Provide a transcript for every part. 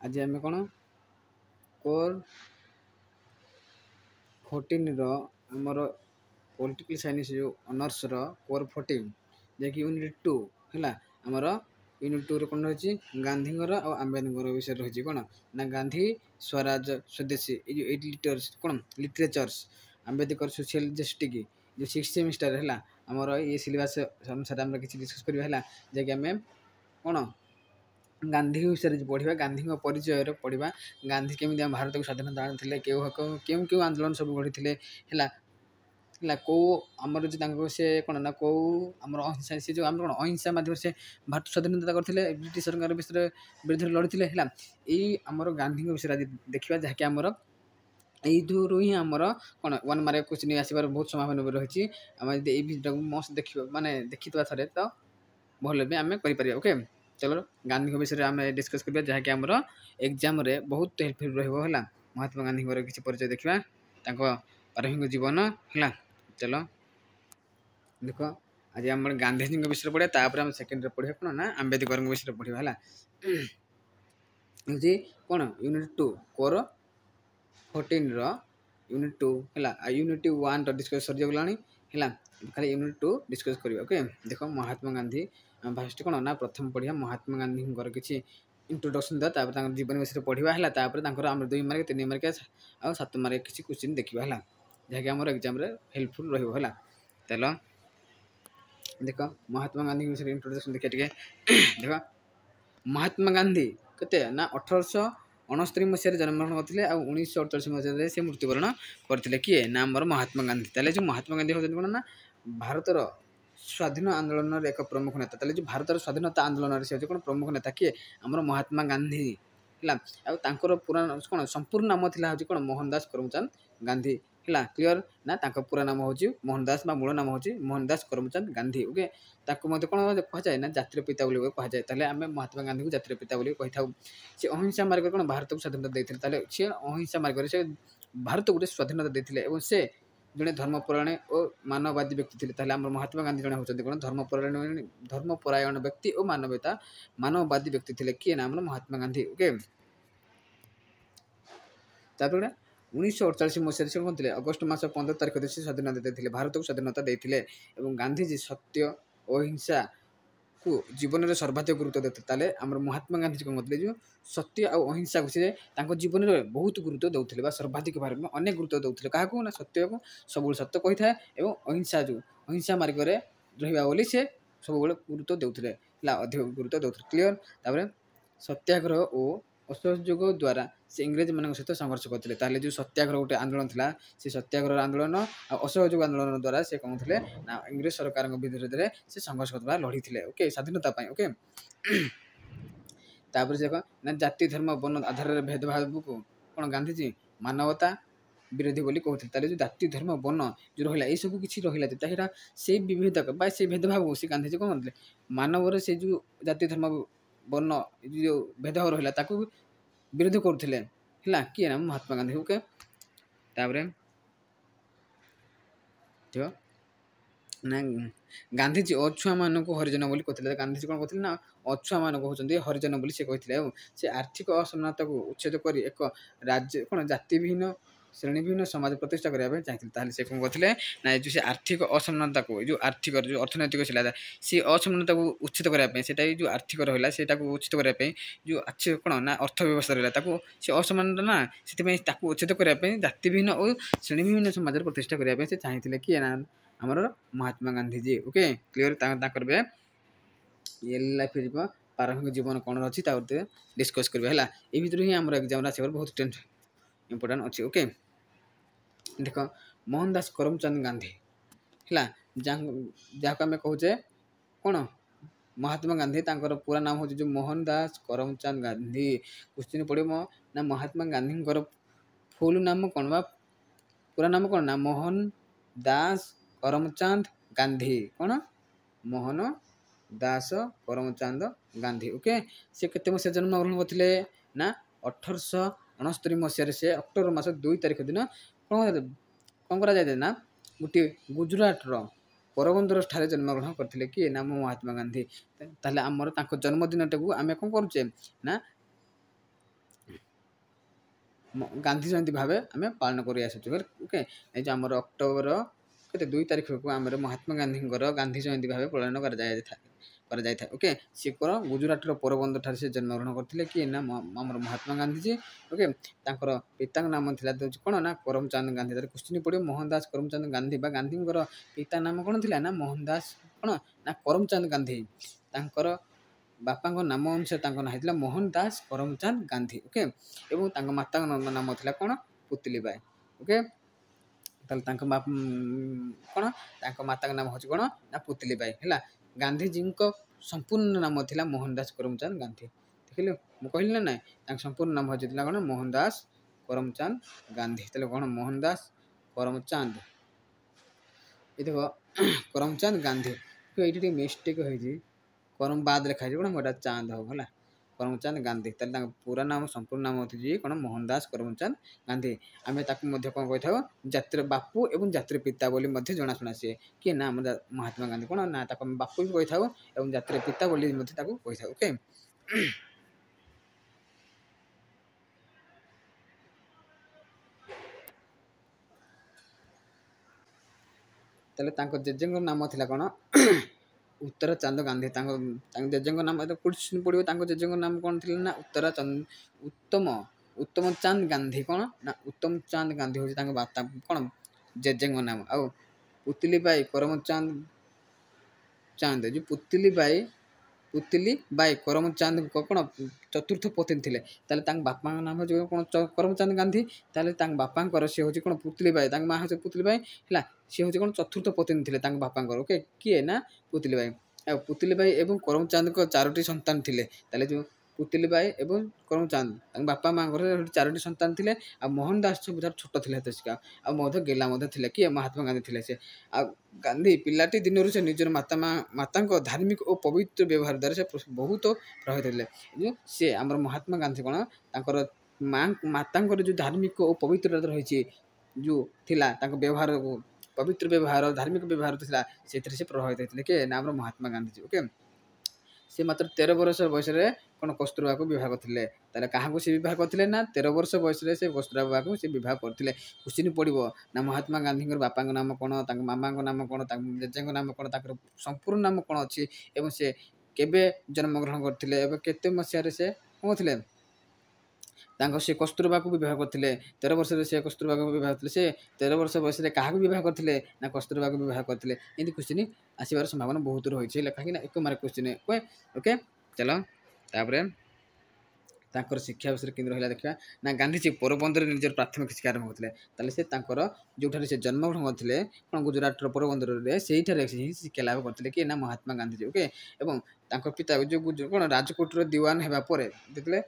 आज आम कौन कोर 14 आमर पॉलिटिकल साइंस जो ऑनर्स कोर 14 जैकि यूनिट 2 है आमर यूनिट 2 कौन रही गांधी और आम्बेडकर विषय रही कौन ना गांधी स्वराज स्वदेशी ये लिटर्स कौन लिटरेचर्स आम्बेडकर सोशल जस्टिस जो 6th सेमिस्टर है आमर ये सिलेबस अनुसार आम किसी डिस्कस करवा जैकि आम कौन गांधी विषय पढ़ा गांधी परिचय पढ़ा गांधी केमी भारत को स्वाधीनता आनी क्यों क्यों आंदोलन सब गढ़ी है कौ आमर जो से कौन ना कौ आम अहिंसा से जो आम कौन अहिंसा मध्यम से भारत स्वाधीनता करते ब्रिटिश सरकार विरुद्ध लड़ी है यही आमर गांधी विषय आज देखा जहाँकि आमर यू ही आमर कौन 1 मार्क क्वेश्चन आसबार बहुत संभावना रही आम यदि भिडियो मस्त देखा माने देखी थे तो भल भी आम कर ओके चलो गांधी विषय आम डिस्कस करवा जहाँकि आमर एग्जाम रे बहुत हेल्पफुल रहा महात्मा गांधी किसी परिचय देखा प्रारंभिक जीवन है चलो देख आज आम गांधीजी विषय पढ़ा तापर आम सेकेंड पढ़ा कौन ना आम्बेडकर विषय पढ़ा है कौन यूनिट 2 कोर 14 यूनिट 2 है यूनिट 1 डिस्कस सरीगला है खाली यूनिट 2 डिस्कस करवा ओके देख महात्मा गांधी फास्ट कौन ना प्रथम पढ़िया महात्मा गांधी किसी इंट्रोडक्शन देता जीवन विषय पढ़ा है आम 2 मार्क 3 मार्क आ 7 मार्क किसी क्वेश्चन देखा है जहाँकि आम एग्जाम हेल्पफुल रहा चलो देख महात्मा गांधी विषय इंट्रोडक्शन देखिए देख महात्मा गांधी केते ना 1869 मसीह जन्मग्रहण करते 1948 मसीह से मृत्युवरण करते किए ना आमर महात्मा गांधी ताले जो महात्मा गांधी होते कौन ना भारतर स्वाधीन आंदोलन एक प्रमुख नेता ताले जो भारतर स्वाधीनता आंदोलन से कौन प्रमुख नेता किए आमर महात्मा गांधी है पूरा कौन संपूर्ण नाम था कौन मोहनदास करमचंद गांधी है क्लीयर ना पूरा नाम हूँ मोहनदास मूल नाम हूँ मोहनदास करमचंद गांधी ओके कौन कहुए ना जातिर पिता कहुए ताले आम महात्मा गांधी को जातिर पिता कही था सी अहिंसा मार्ग कौन भारत को स्वाधीनता देते सी अहिंसा मार्ग से भारत गोटे स्वाधीनता देते से जड़े धर्मपरायण और मानववादी व्यक्ति थे आम महात्मा गांधी जड़े होती कौन धर्मपरायण व्यक्ति और मानववादी व्यक्ति थे किए ना महात्मा गांधी ओके तापर 1948 मसीह से कौन थे अगस्ट मास 15 तारिख से स्वाधीनता देते भारत को स्वाधीनता देते गांधीजी सत्य अहिंसा को जीवन में सर्वाधिक गुरुत्व देते ताले आम महात्मा गांधी कौन करते जो सत्य और अहिंसा को से जीवन में बहुत गुरुत्व देते सर्वाधिक भार में अनेक गुरुत्व देते क्या ना सत्य को सब सत्य कही था और अहिंसा जो अहिंसा मार्ग में रहा बोली से सब गुरुत्व देते अधिक गुरुत्व देते क्लीयर तापर सत्याग्रह और असहयोग द्वारा से इंग्रेज मान सहित संघर्ष करते जो सत्याग्रह गोटे आंदोलन था से सत्याग्रह आंदोलन और असहयोग आंदोलन द्वारा से कौन थे ना इंग्रेज सरकार विरोध में से संघर्ष करवा लड़ी थे ओके स्वाधीनता ओके तापर से ना जाति धर्म वर्ण आधार भेदभाव को कौन गांधीजी मानवता विरोधी बोली कहते जो जाति धर्म वर्ण जो रहा ये सब किसी रहा से विभेदक से भेदभाव से गांधीजी कौन करते मानवर से जो जाति धर्म वर्ण जो भेदभाव रहा विरोध करते है किए ना महात्मा गांधी ओके तापर ना गांधीजी अछुआ मान को हरिजन बोली कहते गांधीजी कौन कहते ना अछुआ मान को होती हरिजन बोली से कहते से आर्थिक असमानता को उच्छेद कर एक राज्य कौन जाति विहीन श्रेणी विभिन्न समाज प्रतिष्ठा करने चाहिए से कौन कहते ना जो से आर्थिक असमानता को जो आर्थिक जो अर्थनैतिक से असमानता को उच्छेद करने से जो आर्थिक रहा से उच्छेद करने जो अच्छे कौन ना अर्थव्यवस्था रहा से असमानता ना से उच्छेद करने जाति विहीन और श्रेणी विभिन्न समाज प्रतिष्ठा करने से चाहिए किए ना आमर Mahatma Gandhiji okay clear life प्रारंभिक जीवन कौन अच्छी डिस्कस करवा ये भर ही आम एग्जाम आस बहुत इंपोर्टाट अच्छे ओके देख मोहनदास करमचंद गांधी है जहाँ आम कहे कौन महात्मा गांधी पूरा नाम हूँ जो मोहनदास करमचंद गांधी क्वेश्चन पड़े ना महात्मा गांधी फुल नाम कौन पूरा नाम कौन ना मोहन दास करमचंद गांधी कौन मोहन दास करमचंद गांधी ओके से केते मसीहा जन्म ग्रहण करते ना 1869 मसीह से अक्टोबर मास 2 तारिख दिन कौन कर ना गोटे गुजरात पोरबंदर ठारे जन्मग्रहण करते किए ना महात्मा गांधी ताले आमर जन्मदिन टाक आम कौन करुचे ना ଗାନ୍ଧୀ ଜୟନ୍ତୀ ଭାବେ ଆମେ ପାଳନ କରି ଆସୁଛୁ। ଓକେ, এই ଯେ ଆମର ଅକ୍ଟୋବର କେତେ 2 ତାରିଖକୁ ଆମର ମହାତ୍ମା ଗାନ୍ଧୀଙ୍କର ଗାନ୍ଧୀ ଜୟନ୍ତୀ ଭାବେ ପାଳନ କରାଯାଇଥାଏ। ଓକେ, ସିଏ କ'ଣ ଗୁଜୁରାଟର ପୋରବନ୍ଦର ଠାରେ ସେ ଜନ୍ମଗ୍ରହଣ କରିଥିଲେ। କିଏ ନା ଆମର ମହାତ୍ମା ଗାନ୍ଧୀଜୀ। ଓକେ, ତାଙ୍କର ପିତାଙ୍କ ନାମ ଥିଲା କ'ଣ ନା କରମଚାନ୍ଦ ଗାନ୍ଧୀ। ତାର କ୍ୱେଶ୍ଚିନ୍ ପଡ଼ିବ ମୋହନଦାସ କରମଚାନ୍ଦ ଗାନ୍ଧୀ ବା ଗାନ୍ଧୀଙ୍କର ପିତା ନାମ କ'ଣ ଥିଲା ନା ମୋହନଦାସ କ'ଣ ନା କରମଚାନ୍ଦ ଗାନ୍ଧୀ। ତାଙ୍କର ବାପାଙ୍କ ନାମ ଅନୁସାରେ ତାଙ୍କ ନାଁ ହେଇଥିଲା ମୋହନ ଦାସ କରମଚାନ୍ଦ ଗାନ୍ଧୀ। ଓକେ, ଏବଂ ତାଙ୍କ ମାତାଙ୍କ ନାମ ଥିଲା କ'ଣ ପୁତଲି ବାଇ। ଓକେ, ତାହେଲେ ତାଙ୍କ କ'ଣ ତାଙ୍କ ମାତାଙ୍କ ନାମ ହେଉଛି କ'ଣ ନା ପୁତଲି ବାଇ ହେଲା। ଗାନ୍ଧୀଜୀଙ୍କ ସମ୍ପୂର୍ଣ୍ଣ ନାମ ଥିଲା ମୋହନ ଦାସ କରମଚାନ୍ଦ ଗାନ୍ଧୀ। ଦେଖିଲୁ ମୁଁ କହିଲି ନା ନାଇଁ, ତାଙ୍କ ସମ୍ପୂର୍ଣ୍ଣ ନାମ ହେଉଛି ଥିଲା କ'ଣ ମୋହନ ଦାସ କରମଚାନ୍ଦ ଗାନ୍ଧୀ। ତାହେଲେ କ'ଣ ମୋହନ ଦାସ କରମଚାନ୍ଦ ଏ ଦେଖ କରମଚାନ୍ଦ ଗାନ୍ଧୀ। ଏଇଠି ଟିକେ ମିଷ୍ଟେକ୍ ହେଇଛି, କରମ ବାଦ ଲେଖା ହେଇଛି କ'ଣ ଏଇଟା ଚାନ୍ଦ ହବ ହେଲା। କରମଚାନ୍ଦ ଗାନ୍ଧୀ, ତାହେଲେ ତାଙ୍କ ପୁରା ନାମ ସମ୍ପୂର୍ଣ୍ଣ ନାମ ହେଉଛି କ'ଣ ମୋହନ ଦାସ କରମଚାନ୍ଦ ଗାନ୍ଧୀ। ଆମେ ତାକୁ ମଧ୍ୟ କ'ଣ କହିଥାଉ ଜାତିର ବାପୁ ଏବଂ ଜାତିର ପିତା ବୋଲି ମଧ୍ୟ ଜଣାଶୁଣା ସିଏ। କିଏ ନା ଆମର ମହାତ୍ମା ଗାନ୍ଧୀ କ'ଣ ନା ତାକୁ ଆମେ ବାପୁ ବି କହିଥାଉ ଏବଂ ଜାତିର ପିତା ବୋଲି ମଧ୍ୟ ତାକୁ କହିଥାଉ। ଓକେ, ତାହେଲେ ତାଙ୍କ ଜେଜେଙ୍କ ନାମ ଥିଲା କ'ଣ ଉତ୍ତର ଚାନ୍ଦ ଗାନ୍ଧୀ। ତାଙ୍କ ଜେଜେଙ୍କ ନାମ କୋଶ୍ଚିନ୍ ପଡ଼ିବ, ତାଙ୍କ ଜେଜେଙ୍କ ନାମ କ'ଣ ଥିଲା ନା ଉତ୍ତମ ଚାନ୍ଦ ଗାନ୍ଧୀ। କ'ଣ ନା ଉତ୍ତମ ଚାନ୍ଦ ଗାନ୍ଧୀ ହେଉଛି ତାଙ୍କ କ'ଣ ଜେଜେଙ୍କ ନାମ। ଆଉ ପୁତଲି ବାଇ କରମଚାନ୍ଦ ଯେଉଁ ପୁତଲି ବାଇ କରମଚାନ୍ଦଙ୍କ କ'ଣ ଚତୁର୍ଥ ପତ୍ନୀ ଥିଲେ। ତାହେଲେ ତାଙ୍କ ବାପାଙ୍କ ନାମ ଯେଉଁ କ'ଣ କରମଚାନ୍ଦ ଗାନ୍ଧୀ, ତାହେଲେ ତାଙ୍କ ବାପାଙ୍କର ସିଏ ହେଉଛି କ'ଣ ପୁତଲି ବାଇ। ତାଙ୍କ ମାଆ ହେଉଛି ପୁତଲି ବାଇ ହେଲା। ସିଏ ହେଉଛି କ'ଣ ଚତୁର୍ଥ ପତ୍ନୀ ଥିଲେ ତାଙ୍କ ବାପାଙ୍କର। ଓକେ, କିଏ ନା ପୁତଲି ବାଇ। ଆଉ ପୁତଲି ବାଇ ଏବଂ କରମଚାନ୍ଦଙ୍କ 4ଟି ସନ୍ତାନ ଥିଲେ। ତାହେଲେ ଯେଉଁ ପୁତଲି ବାଇ ଏବଂ କରମଚାନ୍ଦ ତାଙ୍କ ବାପା ମାଆଙ୍କର 4ଟି ସନ୍ତାନ ଥିଲେ। ଆଉ ମୋହନ ଦାସ ସବୁଠାରୁ ଛୋଟ ଥିଲେ ହେତେସିକା, ଆଉ ମଧ୍ୟ ଗେଲା ମଧ୍ୟ ଥିଲେ। କିଏ ମହାତ୍ମା ଗାନ୍ଧୀ ଥିଲେ ସେ। ଆଉ ଗାନ୍ଧୀ ପିଲାଟି ଦିନରୁ ସେ ନିଜର ମାତାଙ୍କ ଧାର୍ମିକ ଓ ପବିତ୍ର ବ୍ୟବହାର ଦ୍ୱାରା ସେ ବହୁତ ପ୍ରଭାବିତ ଥିଲେ। ସେ ଆମର ମହାତ୍ମା ଗାନ୍ଧୀ କ'ଣ ତାଙ୍କର ମାତାଙ୍କର ଯେଉଁ ଧାର୍ମିକ ଓ ପବିତ୍ରତା ରହିଛି ଯେଉଁ ଥିଲା ତାଙ୍କ ବ୍ୟବହାର ପବିତ୍ର ବ୍ୟବହାର ଧାର୍ମିକ ବ୍ୟବହାର ଥିଲା, ସେଥିରେ ସେ ପ୍ରଭାବିତ ହେଇଥିଲେ। କିଏ ନା ଆମର ମହାତ୍ମା ଗାନ୍ଧୀଜୀ। ଓକେ, ସେ ମାତ୍ର 13 ବର୍ଷ ବୟସରେ କ'ଣ କସ୍ତୁରବାକୁ ବିବାହ କରିଥିଲେ। ତାହେଲେ କାହାକୁ ସେ ବିବାହ କରିଥିଲେ ନା 13 ବର୍ଷ ବୟସରେ ସେ କସ୍ତୁରବାକୁ ସେ ବିବାହ କରିଥିଲେ। କ୍ୱେଶ୍ଚିନ୍ ପଡ଼ିବ ନା ମହାତ୍ମା ଗାନ୍ଧୀଙ୍କର ବାପାଙ୍କ ନାମ କ'ଣ, ତାଙ୍କ ମାମାଙ୍କ ନାମ କ'ଣ, ତାଙ୍କ ଜେଜେଙ୍କ ନାମ କ'ଣ, ତାଙ୍କର ସମ୍ପୂର୍ଣ୍ଣ ନାମ କ'ଣ ଅଛି ଏବଂ ସେ କେବେ ଜନ୍ମଗ୍ରହଣ କରିଥିଲେ ଏବଂ କେତେ ମସିହାରେ ସେ କ'ଣ ଥିଲେ ସେ କସ୍ତୁରବାକୁ ବିବାହ କରିଥିଲେ। 13 ବର୍ଷରେ ସେ କସ୍ତୁରବାକୁ ବିବାହ କରିଥିଲେ। ସେ 13 ବର୍ଷ ବୟସରେ କାହାକୁ ବିବାହ କରିଥିଲେ ନା କସ୍ତୁରବାକୁ ବିବାହ କରିଥିଲେ। ଏମିତି କ୍ୱେଶ୍ଚିନ୍ ଆସିବାର ସମ୍ଭାବନା ବହୁତ ରହିଛି ହେଲା, କାହିଁକି ନା 1 ମାର୍କ କ୍ୱେଶ୍ଚିନ୍। ଓକେ, ଚାଲ ତାପରେ ତାଙ୍କର ଶିକ୍ଷା ବିଷୟରେ କେମିତି ରହିଲା ଦେଖିବା। ନା ଗାନ୍ଧୀଜୀ ପୋରବନ୍ଦରରେ ନିଜର ପ୍ରାଥମିକ ଶିକ୍ଷା ଆରମ୍ଭ କରିଥିଲେ। ତାହେଲେ ସେ ତାଙ୍କର ଯେଉଁଠାରେ ସେ ଜନ୍ମଗ୍ରହଣ କରିଥିଲେ କ'ଣ ଗୁଜୁରାଟର ପୋରବନ୍ଦରରେ ସେଇଠାରେ ହିଁ ଶିକ୍ଷା ଲାଭ କରିଥିଲେ। କିଏ ନା ମହାତ୍ମା ଗାନ୍ଧୀଜୀ। ଓକେ, ଏବଂ ତାଙ୍କ ପିତା ଯେଉଁ କ'ଣ ରାଜକୋଟର ଦିୱାନ ହେବା ପରେ ଯେତେବେଳେ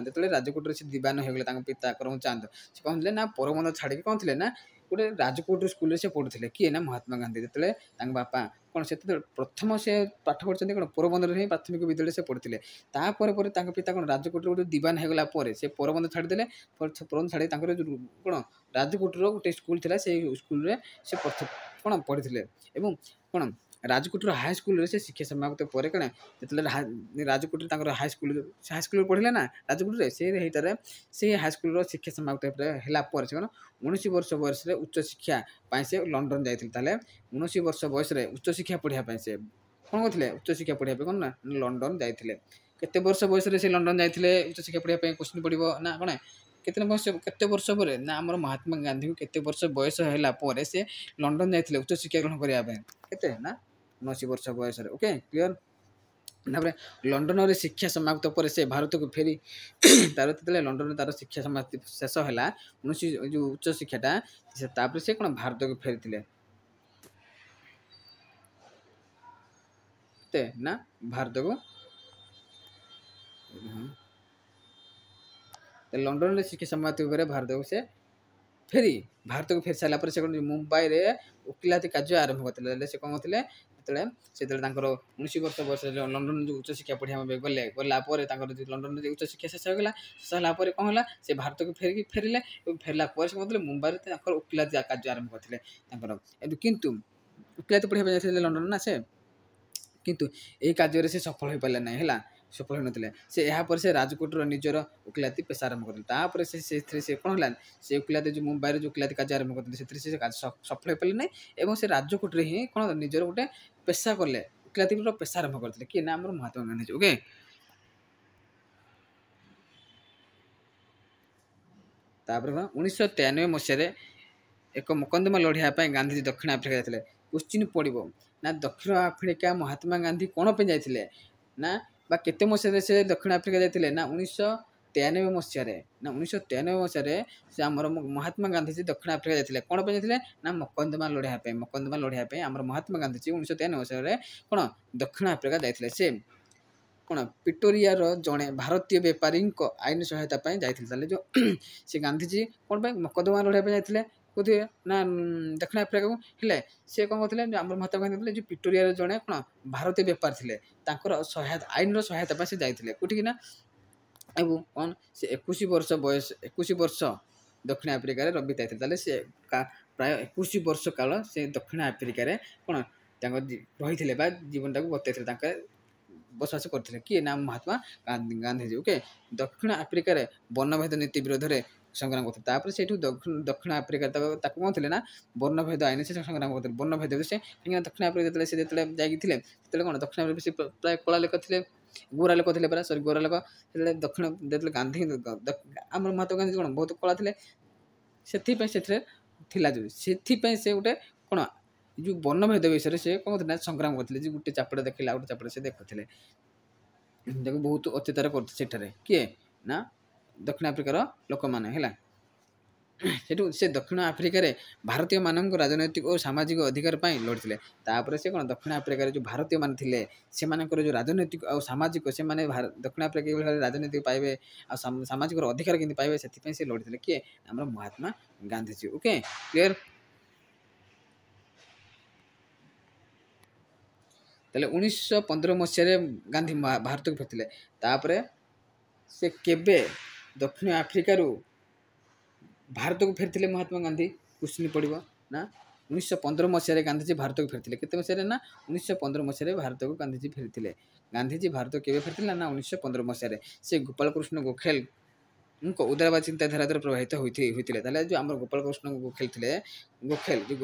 ଯେତେବେଳେ ରାଜକୋଟରେ ସେ ଦିୱାନ ହେଇଗଲେ ତାଙ୍କ ପିତା କରମଚାନ୍ଦ, ସେ କ'ଣ ଥିଲେ ନା ପୋରବନ୍ଦର ଛାଡ଼ିକି କ'ଣ ଥିଲେ ନା ଗୋଟେ ରାଜକୋଟର ସ୍କୁଲରେ ସେ ପଢ଼ୁଥିଲେ। କିଏ ନା ମହାତ୍ମା ଗାନ୍ଧୀ। ଯେତେବେଳେ ତାଙ୍କ ବାପା କ'ଣ ସେତେବେଳେ ପ୍ରଥମ ସେ ପାଠ ପଢ଼ିଛନ୍ତି କ'ଣ ପୋରବନ୍ଦରରେ ହିଁ ପ୍ରାଥମିକ ବିଦ୍ୟାଳୟରେ ସେ ପଢ଼ିଥିଲେ। ତାପରେ ପରେ ତାଙ୍କ ପିତା କ'ଣ ରାଜକୋଟରେ ଗୋଟେ ଦିୱାନ ହେଇଗଲା ପରେ ସେ ପୋରବନ୍ଦର ଛାଡ଼ିଦେଲେ। ପୋରବନ୍ଦର ଛାଡ଼ି ତାଙ୍କର ଯେଉଁ କ'ଣ ରାଜକୋଟର ଗୋଟେ ସ୍କୁଲ ଥିଲା ସେଇ ସ୍କୁଲରେ ସେ କ'ଣ ପଢ଼ିଥିଲେ। ଏବଂ କ'ଣ ରାଜକୋଟର ହାଇସ୍କୁଲରେ ସେ ଶିକ୍ଷା ସମାପ୍ତ ପରେ କ'ଣ ଯେତେବେଳେ ରାଜକୋଟରେ ତାଙ୍କର ହାଇସ୍କୁଲରେ ପଢ଼ିଲେ ନା ରାଜକୋଟରେ ସେଇଟାରେ ସେଇ ହାଇସ୍କୁଲର ଶିକ୍ଷା ସମାପ୍ତ ହେଲା ପରେ ସେ କ'ଣ 19 ବର୍ଷ ବୟସରେ ଉଚ୍ଚଶିକ୍ଷା ପାଇଁ ସେ ଲଣ୍ଡନ ଯାଇଥିଲେ। ତାହେଲେ 19 ବର୍ଷ ବୟସରେ ଉଚ୍ଚଶିକ୍ଷା ପଢ଼ିବା ପାଇଁ ସେ କ'ଣ କରିଥିଲେ ଉଚ୍ଚଶିକ୍ଷା ପଢ଼ିବା ପାଇଁ କ'ଣ ନା ଲଣ୍ଡନ ଯାଇଥିଲେ। କେତେ ବର୍ଷ ବୟସରେ ସେ ଲଣ୍ଡନ ଯାଇଥିଲେ ଉଚ୍ଚଶିକ୍ଷା ପଢ଼ିବା ପାଇଁ କ୍ୱେଶ୍ଚିନ୍ ପଡ଼ିବ ନା କ'ଣ କେତେ ବର୍ଷ ପରେ ନା ଆମର ମହାତ୍ମା ଗାନ୍ଧୀଙ୍କୁ କେତେ ବର୍ଷ ବୟସ ହେଲା ପରେ ସେ ଲଣ୍ଡନ ଯାଇଥିଲେ ଉଚ୍ଚଶିକ୍ଷା ଗ୍ରହଣ କରିବା ପାଇଁ। କେତେ ନା 19 ବର୍ଷ ବୟସରେ। Okay, clear. ତାପରେ ଲଣ୍ଡନରେ ଶିକ୍ଷା ସମାପ୍ତ ପରେ ସେ ଭାରତକୁ ଫେରି ତାର ଯେତେବେଳେ ଲଣ୍ଡନରେ ତାର ଶିକ୍ଷା ସମାପ୍ତି ଶେଷ ହେଲା 19 ଯେଉଁ ଉଚ୍ଚଶିକ୍ଷାଟା ତାପରେ ସେ କ'ଣ ଭାରତକୁ ଫେରିଥିଲେ। ନା ଭାରତକୁ ଲଣ୍ଡନରେ ଶିକ୍ଷା ସମାପ୍ତି ପରେ ଭାରତକୁ ଫେରି ସାରିଲା ପରେ ସେ କ'ଣ ମୁମ୍ବାଇରେ ଓକିଲାତି କାର୍ଯ୍ୟ ଆରମ୍ଭ କରିଥିଲେ। ହେଲେ ସେ କ'ଣ କରିଥିଲେ ସେତେବେଳେ ତାଙ୍କର 19 ବର୍ଷ ବୟସରେ ଲଣ୍ଡନ ଯେଉଁ ଉଚ୍ଚଶିକ୍ଷା ପଢ଼ିବା ପାଇଁ ଗଲା ପରେ ତାଙ୍କର ଲଣ୍ଡନରେ ଉଚ୍ଚଶିକ୍ଷା ଶେଷ ହେଲା ପରେ କ'ଣ ହେଲା ସେ ଭାରତକୁ ଫେରିଲେ ଏବଂ ଫେରିଲା ପରେ ସେ କ'ଣ କରିଥିଲେ ମୁମ୍ବାଇରେ ତାଙ୍କର ଓକିଲାତି କାର୍ଯ୍ୟ ଆରମ୍ଭ କରିଥିଲେ ତାଙ୍କର। କିନ୍ତୁ ଓକିଲାତି ପଢ଼ିବା ପାଇଁ ଯାଇଥିଲେ ଲଣ୍ଡନ ନା ସେ, କିନ୍ତୁ ଏହି କାର୍ଯ୍ୟରେ ସେ ସଫଳ ହୋଇପାରିଲେ ନାହିଁ ହେଲା। सफल होनथिले से यहाँ पर से राजकोट निजर वकिलाती पेशा आरंभ करथिले तापर से कोन हला से वकिलाती जो मुंबई रे जो वकिलाती कार्य आरंभ करथिले सेतिर से सफल हो पाले नै एवं से राजकोट रे ही कोन निजर गोटे पेशा करले वकिलाती पेशा आरंभ करथिले कि ना हमर महात्मा गांधी ओके तापर 1993 मसीह एक मकदमा लढ़िया गांधीजी दक्षिण आफ्रिका जाते क्वेश्चन पड़ो ना दक्षिण आफ्रिका महात्मा गांधी कौन पे जाते ना बा केते मसीह से दक्षिण आफ्रिका जाते ना 1993 मसीह ना 1993 मसीह से आमर महात्मा गांधीजी दक्षिण आफ्रिका जाते कौन पे जाते ना मकदमा लढ़िया आमर महात्मा गांधीजी 1993 मसीह कौन दक्षिण आफ्रिका जाते से कौन पिटोरिया जड़े भारतीय बेपारी आईन सहायता जाते जो से गांधीजी कौन मकदमा लड़ाई जाते कौन ना दक्षिण आफ्रिका को हेले सी कौन कहते आम महात्मा गांधी जो पिटोरिया जड़े कौन भारतीय बेपार थे सहायता आईन सहायता से जाते कौटी ना कौन से 21 वर्ष बयस 21 वर्ष दक्षिण आफ्रिका बिताई से प्राय 21 वर्ष काल से दक्षिण आफ्रिका कौन रही जीवन टाक बताई बसवास करते किए ना महात्मा गांधीजी ओके दक्षिण आफ्रिका वर्णभेद नीति विरोध में संग्राम करते से दक्षिण आफ्रिका कौन थे ना वर्णभेद आईन से संग्राम करते वर्णभेद से दक्षिण आफ्रिका से जाते कौन दक्षिण आफ्रिका से प्राय कला लोक थे गोरा लोक थे परा सरी गोरा लोक दक्षिण गांधी आम महात्मा गांधी कौन बहुत कला थे से गोटे कौन जो वर्णभेद विषय से कौन ना संग्राम करते जो गोटे चापड़ देखिले आ गोटे चापड़ से देखुले बहुत अत्याचार करते किए ना दक्षिण आफ्रिकार लोक मैंने से दक्षिण आफ्रिका भारतीय मानक राजनैतिक और सामाजिक अधिकार लड़ते तापर से कौन दक्षिण आफ्रिका जो भारतीय मान थे से जो राजनैतिक और सामाजिक से दक्षिण आफ्रिका राजनैतिक पाइबे आ सामाजिक अधिकार केमती पाइबे से लड़ते किए आम महात्मा गांधीजी ओके क्लियर ताले 1915 मसीह गांधी भारत को फेरते तापर से केबे दक्षिण आफ्रिका भारत को फेरते महात्मा गांधी क्वेश्चन पड़ो ना 1915 मसीह गांधीजी भारत को फेरते केते मसीह ना 1915 मसीह भारत को गांधीजी फेरते गांधीजी भारत केबे फेरते ना 1915 मसीह से गोपाल कृष्ण गोखले उदारवाद चिंताधारा द्वारा प्रभावित होते जो आम गोपाल कृष्ण गोखले थे गोखले जो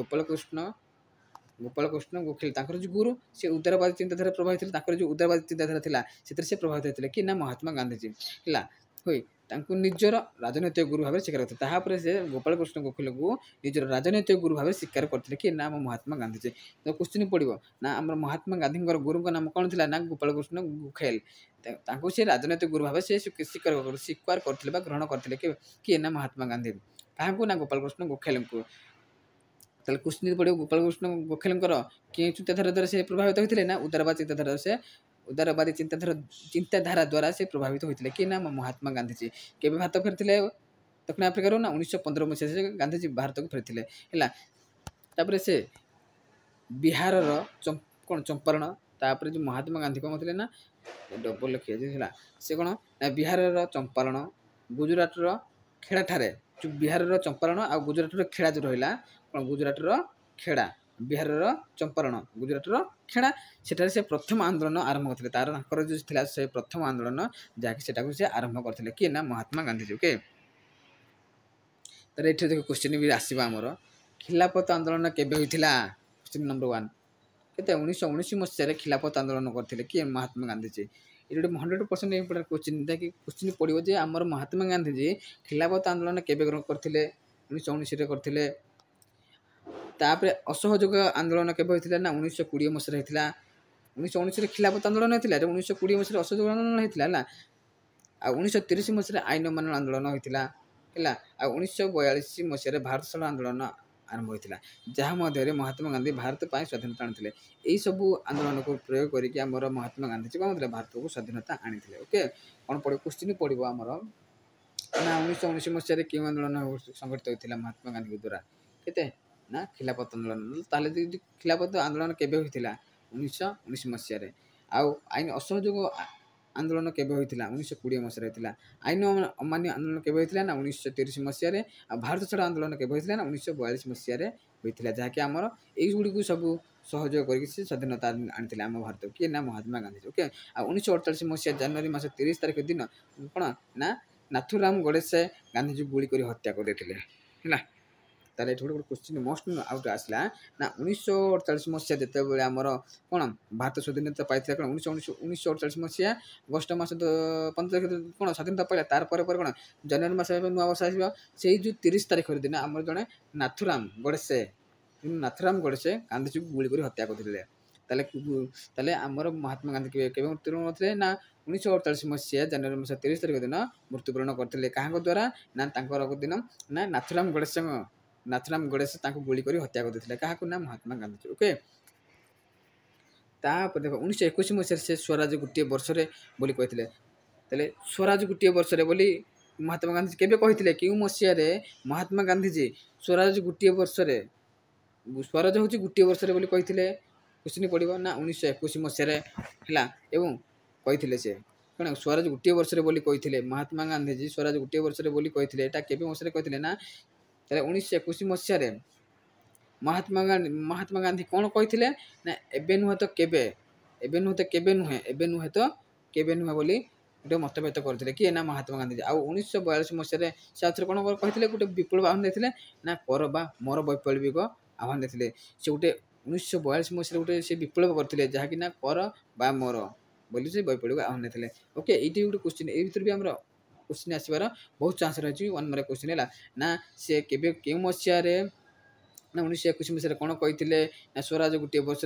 गोपाल कृष्ण गोखले जो गुरु से उदारवाद चिंताधारा प्रभावित थे जो उदारवाद चिंताधारा थी से प्रभावित होते कि ना महात्मा गांधीजी है हुई निजर राजनैतिक गुरु भाव स्वीकार करते से गोपाल कृष्ण गोखले को निजर राजनैतिक गुरु भाव स्वीकार करते कि ना महात्मा गांधीजी तो क्वेश्चन पड़ो ना आम महात्मा गांधी गुरु नाम कौन थी ना गोपाल कृष्ण गोखले से राजनैतिक गुरु भाव से स्वीकार करते ग्रहण करते कि ना महात्मा गांधी क्या ना गोपाल कृष्ण गोखले को क्वेश्चन पड़ो गोपाल कृष्ण गोखले कि चिंताधारा द्वारा से प्रभावित होते ना उदारवादी चिंताधारा द्वारा से प्रभावित होते कि ना महात्मा गांधीजी केबे भारत फेरते दक्षिण आफ्रिका ना 1915 मसीह से गांधीजी भारत को फेरते है से बिहार कौन चंपारण तापर जो महात्मा गांधी कौन थे ना डबल लिखिए से कौन ना बिहार चंपारण गुजरात खेड़ा ठारे जो बिहार चंपारण आ गुजरात खेड़ा जो रहा कौन गुजरात खेड़ा बिहार चंपारण गुजरात खेड़ा से प्रथम आंदोलन आरंभ करते तार जो था से प्रथम आंदोलन जहाँकि से आरंभ करते कि ना महात्मा गांधीजी ओके तो ये देख क्वेश्चन भी आसवा आमर खिलाफत आंदोलन केबे होइथिला क्वेश्चन नंबर 1 केते 1919 मसीह खिलाफत आंदोलन करते कि महात्मा गांधीजी ये 100% इम्पोर्टेंट क्वेश्चन कि क्वेश्चन पड़ो जे आमर महात्मा गांधीजी खिलाफत आंदोलन केबे करते 1919 करते तापर असहयोग आंदोलन केबे होइथिला ना 1920 मसीह होइथिला 1919 खिलाफत आंदोलन होइथिला 1920 मसीह असहयोग आंदोलन होइथिला ना आ 1930 मसीह आईन अमान्य आंदोलन होइथिला है आ 1942 मसीह भारत छाड़ आंदोलन आरंभ होता जहाँ मध्य महात्मा गांधी भारत पर स्वाधीनता आनी यही सब आंदोलन को प्रयोग करके आमर महात्मा गांधी कौन थे भारत को स्वाधीनता आनी ओके कौन पड़ो क्वेश्चन पड़ो आमर ना 1919 मसीह क्यों आंदोलन संगठित होता महात्मा गांधी द्वारा केते ना खिलाफत आंदोलन ताले खिलाफत आंदोलन केबे होइथिला 1919 मसीह आउ आईन असहयोग आंदोलन केबे होइथिला 1920 मसीह होइथिला आईन अमान्य आंदोलन केबे होइथिला ना 1930 मसीह आ भारत छाड़ आंदोलन केबे होइथिला ना 1942 मसीह होइथिला जहाँकि आमर एई गुडी को सब सहयोग करके से स्वाधीनता आनी आम भारत किए ना महात्मा गांधी। ओके 1948 मसीहा जनवरी मास 30 तारिख दिन कौन ना नाथुराम गोडसे गांधी गुली कर हत्या करते है। ताले गोटे क्वेश्चन मोस्ट आउट आसला ना 1948 मसीहा जिते बड़े आमर कौन भारत स्वाधीनता पाई कौन 1948 मसीहा अगस्ट मास 15 तारिख कौन स्वाधीनता पाइला तार कौन जनवरी मास नुआ वर्ष आस से जो 30 तारिख दिन आम जड़े नाथुराम गोडसे गांधी जी गुली कर हत्या करते ताले आमर महात्मा गांधी के मृत्युवरण करते ना 1948 मसीहा जनवरी मास 30 तारिख दिन मृत्युवरण करते क्या द्वारा ना दिन ना नाथुराम गोडसे गुली कर हत्या करते क्या ना महात्मा गांधी। ओके तापर देख 1921 मसीह से स्वराज गोटे वर्ष बोली कहते स्वराज गोटे वर्ष बोली महात्मा गांधी केबे कहते क्यों मसीह महात्मा गांधी जी स्वराज गोटे वर्ष स्वराज हूँ गोटे वर्ष बोली कहते क्वेश्चन पड़ो ना 1921 मसीह एवं कहते से कौन स्वराज गोटे वर्ष बोली कहते महात्मा गांधी जी स्वराज गोटे वर्ष बोली कहते यहाँ केबे मसीह कहते ना 1921 मसीह महात्मा गांधी कौन कहते ना एबे नुहे तो केबे नुहे बोली गोटे मतभेद करते किए ना महात्मा गांधी आ 1942 मसीह से कौन कहते गोटे विप्लव आह्वान देते ना कर बा मोर वैप्लविक आह्वान देते से गोटे 1942 मसीह गोटे से विप्लव करते जहाँकि ना कर बा मोर बोली से वैप्लविक आह्वान देते। ओके ये गोटे क्वेश्चन ये भी आम क्वेश्चन आसबार बहुत चांस रही वन मार्क क्वेश्चन है ना से केबे क्यों मसीह ना 1921 मसीह कौन कहते ना स्वराज गोटे वर्ष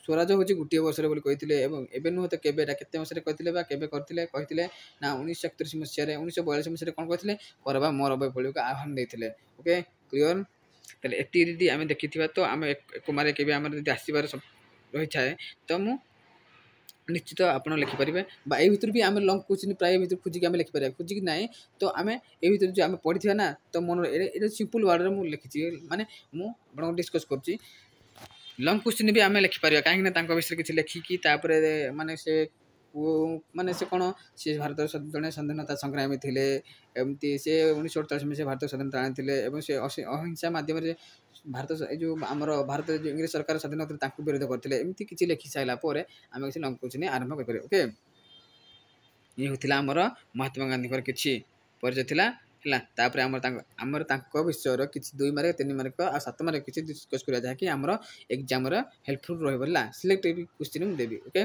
स्वराज हूँ गोटे वर्ष बोली कहते एवं नुहे तो केबे केते मसीह कहते कहते ना 1931 मसीह 1942 मसीह कौन कहते करवा मोर वैप्लविक आह्वान देते। ओके क्लियर ताले एटी आम देखी तो आम एक मारे के आसबार रही थाए तो मु निश्चित आप लिखिपारे ये भितर भी आम लंग क्वेश्चन प्राय भर खोजिक आम लिखिपारे खोजिक ना तो आम ये भितर जो आम पढ़ी ना तो मन ये सिंपल वर्ड में लिखी माने मुझे डिस्कस कर लंग क्वेश्चन भी आम लिखिपारे कहीं विषय किसी लिखिकी माने से माने से कौन सी भारत जड़े स्वाधीनता संग्रामी थे एमती से 1948 में से भारत स्वाधीनता आनी से अहिंसा मध्यम भारत जो आमर भारत जो इंग्रेज सरकार स्वाधीनता विरोध करते एमती किसी लिखि सारापर आम किसी लंग क्वेश्चन आरंभ करें। ओके ये होता आमर महात्मा गांधी किसी परिचय है आमर विषय किसी 2 मार्क 3 मार्क आ 7 मार्क किसी डिस्कस करा जहाँकि आमर एग्जाम हेल्पफुल रहा सिलेक्टिव क्वेश्चन देवी। ओके